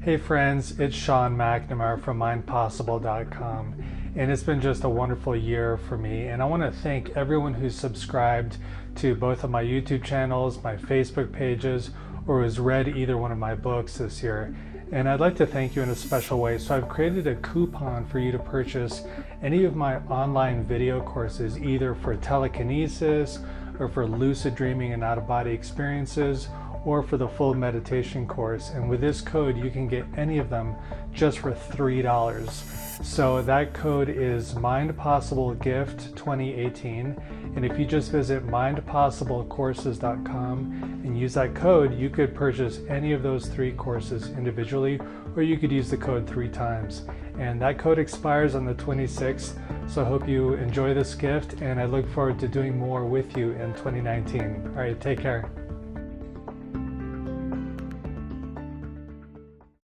Hey friends, it's Sean McNamara from MindPossible.com, and it's been just a wonderful year for me, and I want to thank everyone who's subscribed to both of my YouTube channels, my Facebook pages, or has read either one of my books this year. And I'd like to thank you in a special way. So I've created a coupon for you to purchase any of my online video courses, either for telekinesis or for lucid dreaming and out-of-body experiences, or for the full meditation course. And with this code, you can get any of them just for $3. So that code is MindPossibleGift 2018. And if you just visit mindpossiblecourses.com and use that code, you could purchase any of those 3 courses individually, or you could use the code 3 times. And that code expires on the 26th. So I hope you enjoy this gift, and I look forward to doing more with you in 2019. All right, take care.